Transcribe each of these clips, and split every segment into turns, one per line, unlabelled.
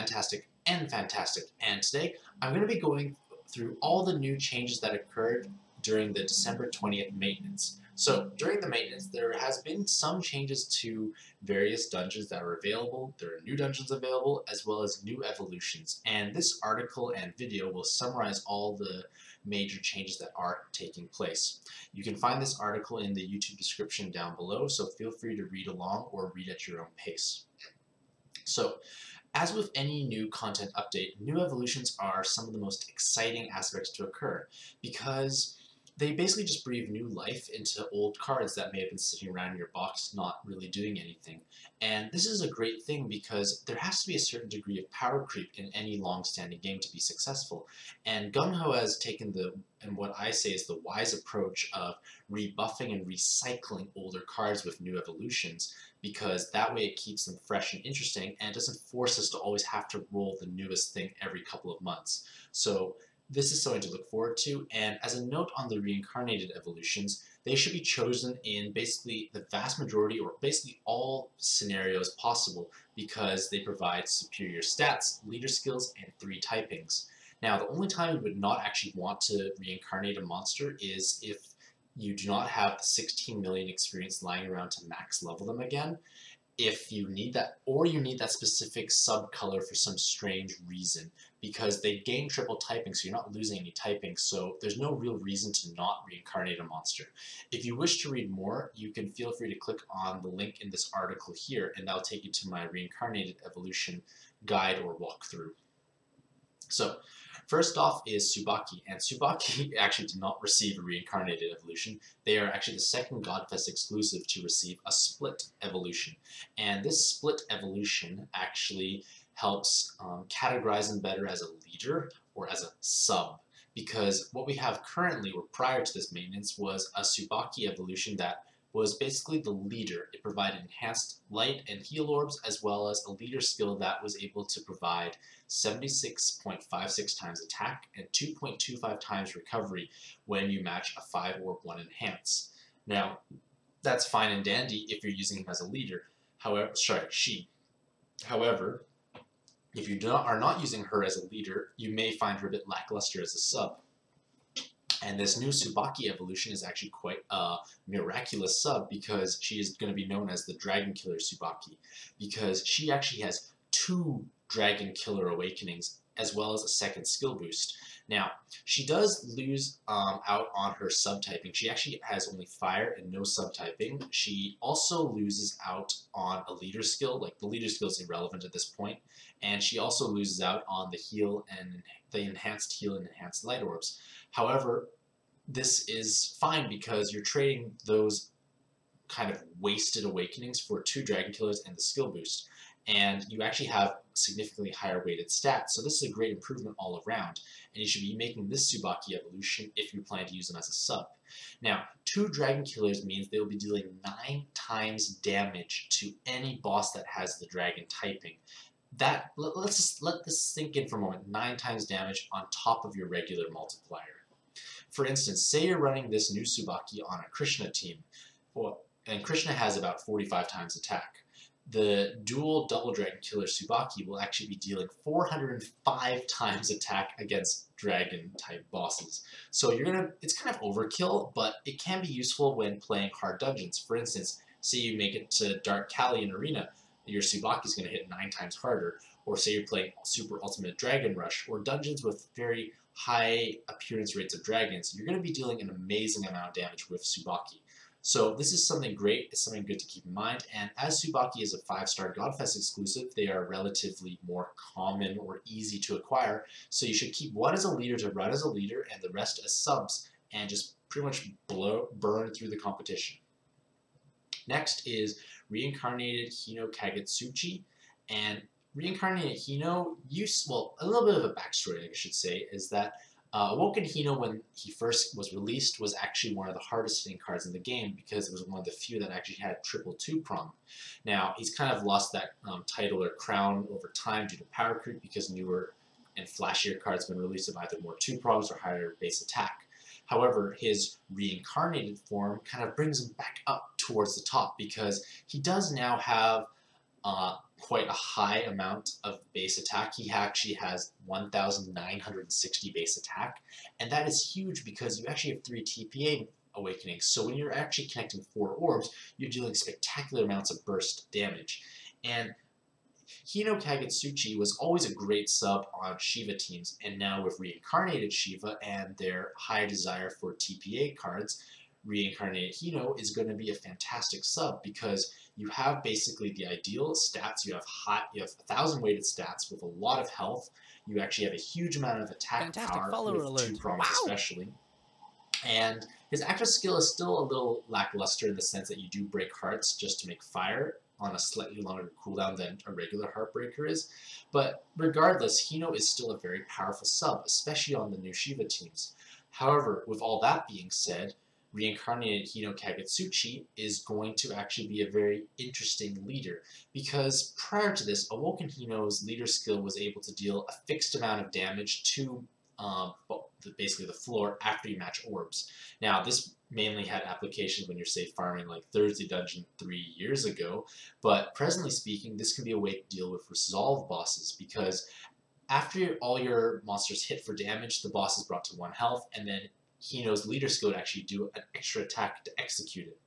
Mantastic and Fantastic, and today I'm going to be going through all the new changes that occurred during the December 20th maintenance. So during the maintenance, there has been some changes to various dungeons that are available. There are new dungeons available, as well as new evolutions. And this article and video will summarize all the major changes that are taking place. You can find this article in the YouTube description down below, so feel free to read along or read at your own pace. So, as with any new content update, new evolutions are some of the most exciting aspects to occur because they basically just breathe new life into old cards that may have been sitting around in your box not really doing anything. And this is a great thing because there has to be a certain degree of power creep in any long-standing game to be successful. And Gung-Ho has taken and what I say is the wise approach of rebuffing and recycling older cards with new evolutions, because that way it keeps them fresh and interesting and doesn't force us to always have to roll the newest thing every couple of months. So this is something to look forward to, and as a note on the reincarnated evolutions, they should be chosen in basically the vast majority or basically all scenarios possible because they provide superior stats, leader skills, and 3 typings. Now, the only time you would not actually want to reincarnate a monster is if you do not have the 16 million experience lying around to max level them again. If you need that, or you need that specific sub-color for some strange reason, because they gain triple typing, so you're not losing any typing, so there's no real reason to not reincarnate a monster. If you wish to read more, you can feel free to click on the link in this article here, and that'll take you to my reincarnated evolution guide or walkthrough. So, first off is Tsubaki, and Tsubaki actually did not receive a reincarnated evolution. They are actually the second Godfest exclusive to receive a split evolution. And this split evolution actually helps categorize them better as a leader or as a sub. Because what we have currently, or prior to this maintenance, was a Tsubaki evolution that was basically the leader. It provided enhanced light and heal orbs, as well as a leader skill that was able to provide 76.56 times attack and 2.25 times recovery when you match a 5 orb 1 enhance. Now, that's fine and dandy if you're using him as a leader. However, she. However, if you are not using her as a leader, you may find her a bit lackluster as a sub. And this new Tsubaki evolution is actually quite a miraculous sub because she is going to be known as the Dragon Killer Tsubaki, because she actually has 2 Dragon Killer awakenings as well as a second skill boost. Now, she does lose out on her subtyping. She actually has only fire and no subtyping. She also loses out on a leader skill, like the leader skill is irrelevant at this point, and she also loses out on the heal and the enhanced heal and enhanced light orbs. However, this is fine because you're trading those kind of wasted awakenings for 2 Dragon Killers and the skill boost, and you actually have significantly higher weighted stats, so this is a great improvement all around, and you should be making this Tsubaki evolution if you plan to use them as a sub. Now, 2 Dragon Killers means they will be dealing 9 times damage to any boss that has the dragon typing. Let's just let this sink in for a moment. 9 times damage on top of your regular multiplier. For instance, say you're running this new Tsubaki on a Krishna team, and Krishna has about 45 times attack. The dual double Dragon Killer Tsubaki will actually be dealing 405 times attack against dragon type bosses. So it's kind of overkill, but it can be useful when playing hard dungeons. For instance, say you make it to Dark Kali in Arena, your Tsubaki is going to hit 9 times harder, or say you're playing Super Ultimate Dragon Rush, or dungeons with very high appearance rates of dragons, you're going to be dealing an amazing amount of damage with Tsubaki. So this is something great, it's something good to keep in mind, and as Tsubaki is a 5-star Godfest exclusive, they are relatively more common or easy to acquire, so you should keep one as a leader to run as a leader and the rest as subs, and just pretty much burn through the competition. Next is Reincarnated Hino Kagatsuchi, and Reincarnated Hino, a little bit of a backstory I should say, is that Awoken Hino, when he first was released, was actually one of the hardest hitting cards in the game because it was one of the few that actually had triple 2-prong. Now, he's kind of lost that title or crown over time due to power creep because newer and flashier cards have been released with either more 2-prongs or higher base attack. However, his reincarnated form kind of brings him back up towards the top because he does now have quite a high amount of base attack. He actually has 1,960 base attack, and that is huge because you actually have 3 TPA awakenings. So when you're actually connecting 4 orbs, you're dealing spectacular amounts of burst damage. And Hino Kagatsuchi was always a great sub on Shiva teams, and now with Reincarnated Shiva and their high desire for TPA cards, Reincarnated Hino is going to be a fantastic sub because you have basically the ideal stats. You have 1,000 weighted stats with a lot of health. You actually have a huge amount of attack power with 2 prongs especially. And his active skill is still a little lackluster in the sense that you do break hearts just to make fire on a slightly longer cooldown than a regular Heartbreaker is. But regardless, Hino is still a very powerful sub, especially on the new Shiva teams. However, with all that being said, Reincarnated Hino Kagatsuchi is going to actually be a very interesting leader, because prior to this, Awoken Hino's leader skill was able to deal a fixed amount of damage to basically the floor after you match orbs. Now, this mainly had applications when you're, say, farming like Thursday Dungeon 3 years ago, but presently speaking, this can be a way to deal with resolve bosses, because after all your monsters hit for damage, the boss is brought to 1 health, and then Hino's leader skill would actually do an extra attack to execute it.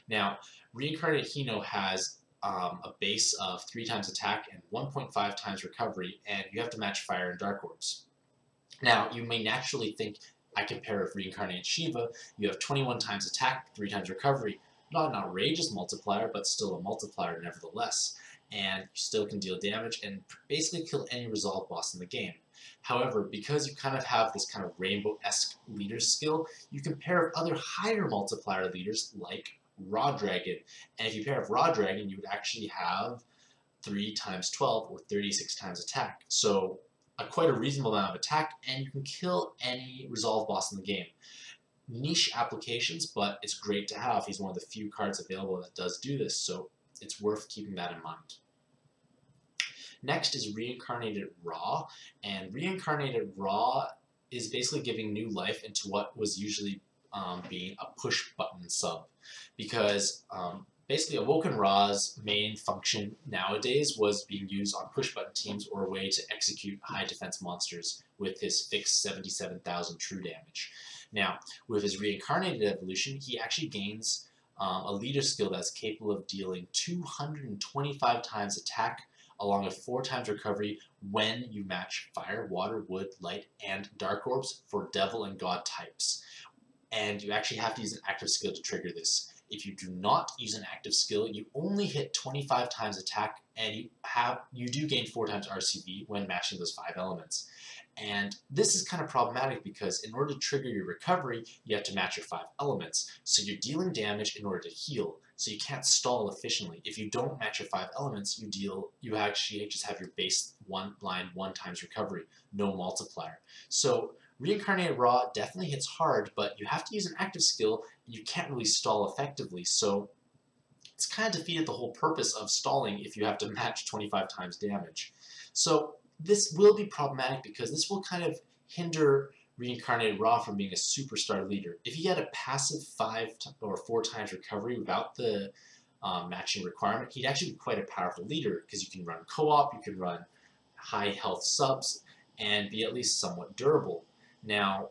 Now, Reincarnated Hino has a base of 3 times attack and 1.5 times recovery, and you have to match fire and dark orbs. Now, you may naturally think, I compare with Reincarnated Shiva, you have 21 times attack, 3 times recovery. Not an outrageous multiplier, but still a multiplier nevertheless. And you still can deal damage and basically kill any resolve boss in the game. However, because you kind of have this kind of rainbow-esque leader skill, you can pair with other higher multiplier leaders like Raw Dragon. And if you pair with Raw Dragon, you would actually have 3 times 12 or 36 times attack. So quite a reasonable amount of attack, and you can kill any resolve boss in the game. Niche applications, but it's great to have. He's one of the few cards available that does do this, so it's worth keeping that in mind. Next is Reincarnated Ra, and Reincarnated Ra is basically giving new life into what was usually being a push button sub, because basically Awoken Ra's main function nowadays was being used on push button teams or a way to execute high defense monsters with his fixed 77,000 true damage. Now, with his Reincarnated evolution, he actually gains a leader skill that's capable of dealing 225 times attack along with 4 times recovery when you match fire, water, wood, light, and dark orbs for devil and god types. And you actually have to use an active skill to trigger this. If you do not use an active skill, you only hit 25 times attack, and you do gain 4 times RCV when matching those 5 elements. And this is kind of problematic because in order to trigger your recovery, you have to match your 5 elements. So you're dealing damage in order to heal, so you can't stall efficiently. If you don't match your 5 elements, you actually just have your base line 1 times recovery, no multiplier. So Reincarnated Ra definitely hits hard, but you have to use an active skill, and you can't really stall effectively, so it's kind of defeated the whole purpose of stalling if you have to match 25 times damage. So this will be problematic because this will kind of hinder Reincarnated Ra from being a superstar leader. If he had a passive 5 or 4 times recovery without the matching requirement, he'd actually be quite a powerful leader because you can run co-op, you can run high health subs, and be at least somewhat durable. Now,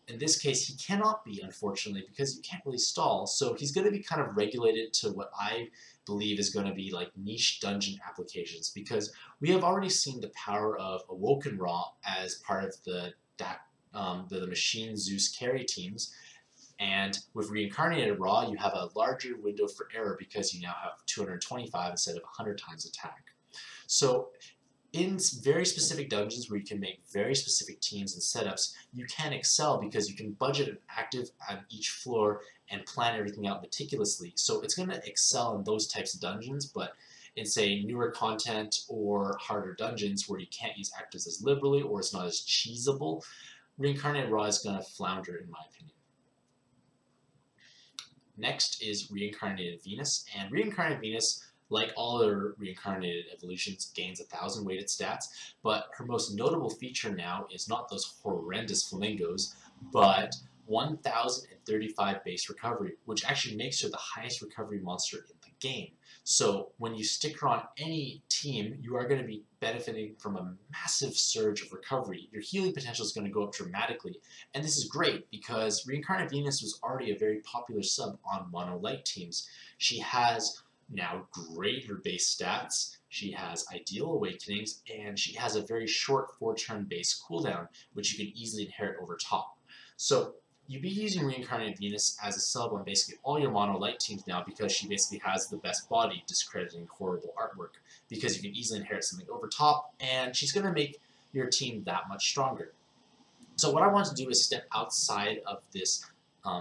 in this case, he cannot be, unfortunately, because you can't really stall, so he's going to be kind of regulated to what I believe is going to be like niche dungeon applications, because we have already seen the power of Awoken Ra as part of the Machine Zeus carry teams, and with Reincarnated Ra, you have a larger window for error because you now have 225 instead of 100 times attack. So in very specific dungeons where you can make very specific teams and setups, you can excel because you can budget an active on each floor and plan everything out meticulously. So it's going to excel in those types of dungeons, but in, say, newer content or harder dungeons where you can't use actives as liberally or it's not as cheesable, Reincarnated Ra is going to flounder, in my opinion. Next is Reincarnated Venus, and Reincarnated Venus, like all other reincarnated evolutions, gains 1,000 weighted stats, but her most notable feature now is not those horrendous flamingos, but 1,035 base recovery, which actually makes her the highest recovery monster in the game. So when you stick her on any team, you are going to be benefiting from a massive surge of recovery. Your healing potential is going to go up dramatically. And this is great because Reincarnated Venus was already a very popular sub on mono light teams. She has now greater base stats, she has ideal awakenings, and she has a very short 4-turn base cooldown, which you can easily inherit over top. So you'd be using Reincarnated Venus as a sub on basically all your mono light teams now because she basically has the best body, discrediting horrible artwork, because you can easily inherit something over top, and she's going to make your team that much stronger. So what I want to do is step outside of this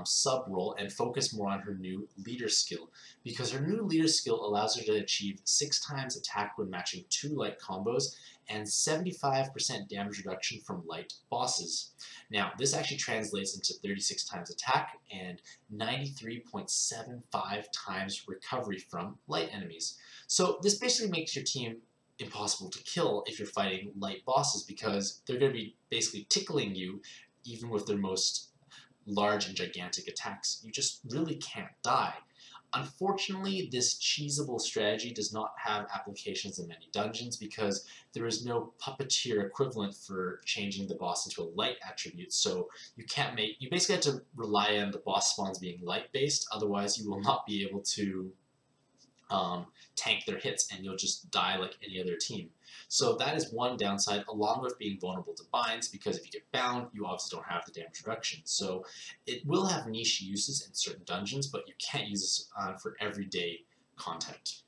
sub role and focus more on her new leader skill, because her new leader skill allows her to achieve 6 times attack when matching 2 light combos and 75% damage reduction from light bosses. Now this actually translates into 36 times attack and 93.75 times recovery from light enemies. So this basically makes your team impossible to kill if you're fighting light bosses, because they're going to be basically tickling you even with their most large and gigantic attacks. You just really can't die. Unfortunately, this cheesable strategy does not have applications in many dungeons because there is no puppeteer equivalent for changing the boss into a light attribute, so you basically have to rely on the boss spawns being light based, otherwise you will not be able to tank their hits and you'll just die like any other team. So that is one downside, along with being vulnerable to binds, because if you get bound, you obviously don't have the damage reduction. So it will have niche uses in certain dungeons, but you can't use this for everyday content.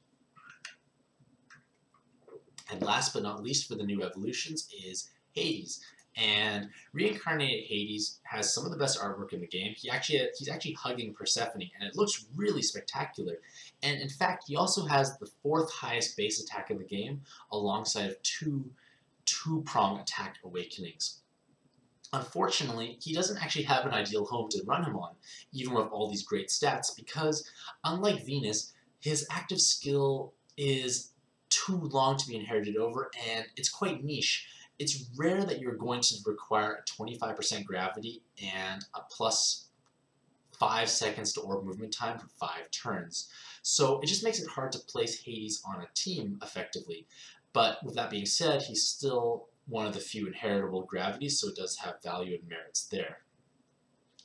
And last but not least for the new evolutions is Hades. And Reincarnated Hades has some of the best artwork in the game. He's actually hugging Persephone, and it looks really spectacular. And in fact, he also has the 4th highest base attack in the game, alongside of two-prong attack awakenings. Unfortunately, he doesn't actually have an ideal home to run him on, even with all these great stats, because unlike Venus, his active skill is too long to be inherited over, and it's quite niche. It's rare that you're going to require a 25% gravity and a plus 5 seconds to orb movement time for 5 turns. So it just makes it hard to place Hades on a team effectively. But with that being said, he's still one of the few inheritable gravities, so it does have value and merits there.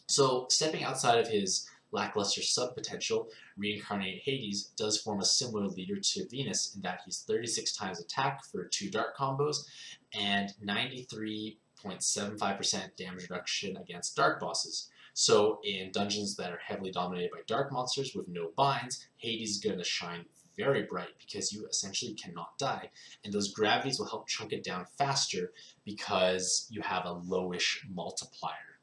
So stepping outside of his lackluster sub-potential, Reincarnated Hades does form a similar leader to Venus in that he's 36 times attack for 2 dark combos and 93.75% damage reduction against dark bosses. So in dungeons that are heavily dominated by dark monsters with no binds, Hades is going to shine very bright because you essentially cannot die, and those gravities will help chunk it down faster because you have a lowish multiplier.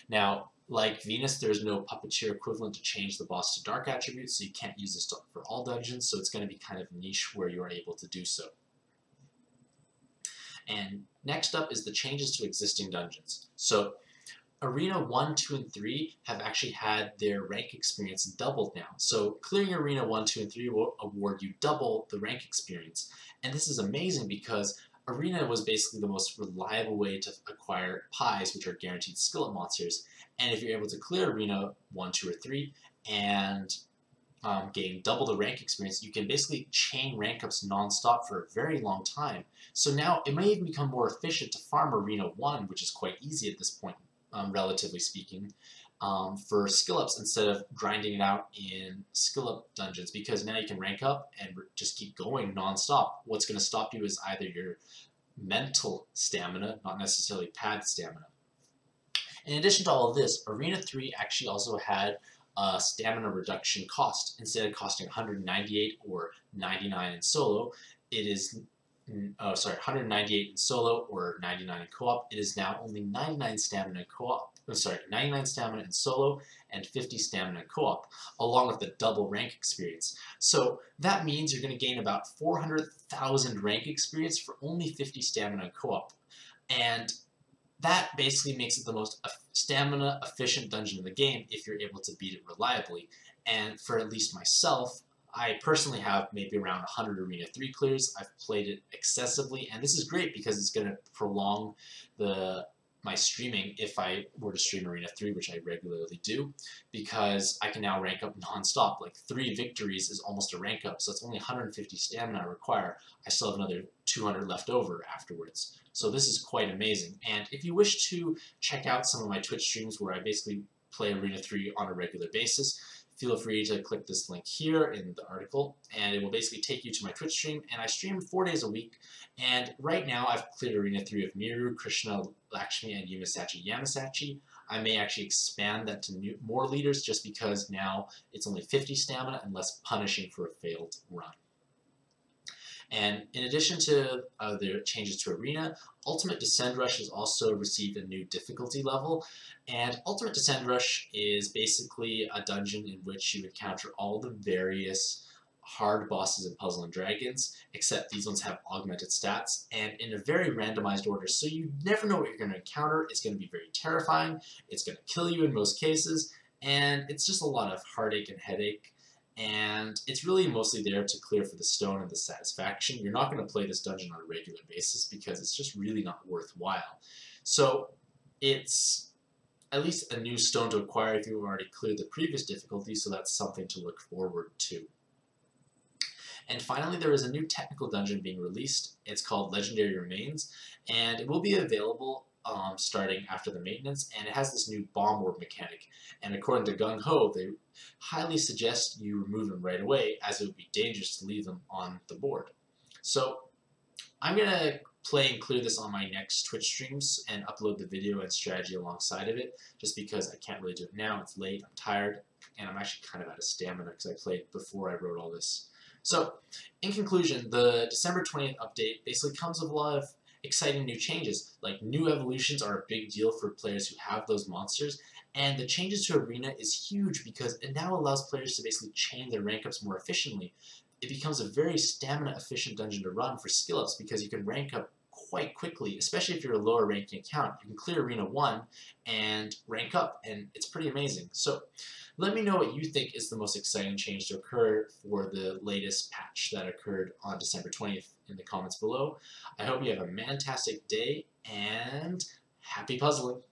Now, like Venus, there's no puppeteer equivalent to change the boss to dark attributes, so you can't use this for all dungeons, so it's going to be kind of niche where you're able to do so. And next up is the changes to existing dungeons. So Arena 1, 2, and 3 have actually had their rank experience doubled now. So clearing Arena 1, 2, and 3 will award you double the rank experience. And this is amazing because Arena was basically the most reliable way to acquire pies, which are guaranteed skillet monsters. And if you're able to clear Arena 1, 2, or 3 and gain double the rank experience, you can basically chain rank ups non-stop for a very long time. So now it may even become more efficient to farm Arena 1, which is quite easy at this point, relatively speaking, for skill ups instead of grinding it out in skill up dungeons, because now you can rank up and just keep going non-stop. What's going to stop you is either your mental stamina, not necessarily pad stamina. In addition to all of this, Arena 3 actually also had a stamina reduction cost. Instead of costing 198 or 99 in solo, it is 198 in solo or 99 in co-op. It is now only 99 stamina in co-op. 99 stamina in solo and 50 stamina in co-op, along with the double rank experience. So that means you're going to gain about 400,000 rank experience for only 50 stamina in co-op. And that basically makes it the most stamina efficient dungeon in the game if you're able to beat it reliably. And for at least myself, I personally have maybe around 100 Arena 3 clears. I've played it excessively, and this is great because it's going to prolong the my streaming if I were to stream Arena 3, which I regularly do, because I can now rank up non-stop. Like 3 victories is almost a rank up, so it's only 150 stamina I require. I still have another 200 left over afterwards. So this is quite amazing. And if you wish to check out some of my Twitch streams where I basically play Arena 3 on a regular basis, feel free to click this link here in the article, and it will basically take you to my Twitch stream, and I stream 4 days a week, and right now I've cleared Arena 3 of Miru, Krishna, Lakshmi, and Yumisachi Yamasachi. I may actually expand that to more leaders just because now it's only 50 stamina and less punishing for a failed run. And in addition to the changes to Arena, Ultimate Descend Rush has also received a new difficulty level. And Ultimate Descend Rush is basically a dungeon in which you encounter all the various hard bosses in Puzzle and Dragons, except these ones have augmented stats, and in a very randomized order, so you never know what you're going to encounter. It's going to be very terrifying, it's going to kill you in most cases, and it's just a lot of heartache and headache. And it's really mostly there to clear for the stone and the satisfaction. You're not going to play this dungeon on a regular basis because it's just really not worthwhile. So it's at least a new stone to acquire if you've already cleared the previous difficulty, so that's something to look forward to. And finally, there is a new technical dungeon being released. It's called Legendary Remains, and it will be available starting after the maintenance, and it has this new bomb orb mechanic. And according to Gung Ho, they highly suggest you remove them right away, as it would be dangerous to leave them on the board. So I'm going to play and clear this on my next Twitch streams and upload the video and strategy alongside of it, just because I can't really do it now. It's late, I'm tired, and I'm actually kind of out of stamina because I played before I wrote all this. So, in conclusion, the December 20th update basically comes with a lot of exciting new changes. Like, new evolutions are a big deal for players who have those monsters, and the changes to Arena is huge because it now allows players to basically chain their rank ups more efficiently. It becomes a very stamina efficient dungeon to run for skill ups because you can rank up quite quickly, especially if you're a lower ranking account. You can clear Arena 1 and rank up, and it's pretty amazing. So let me know what you think is the most exciting change to occur for the latest patch that occurred on December 20th in the comments below. I hope you have a mantastic day, and happy puzzling!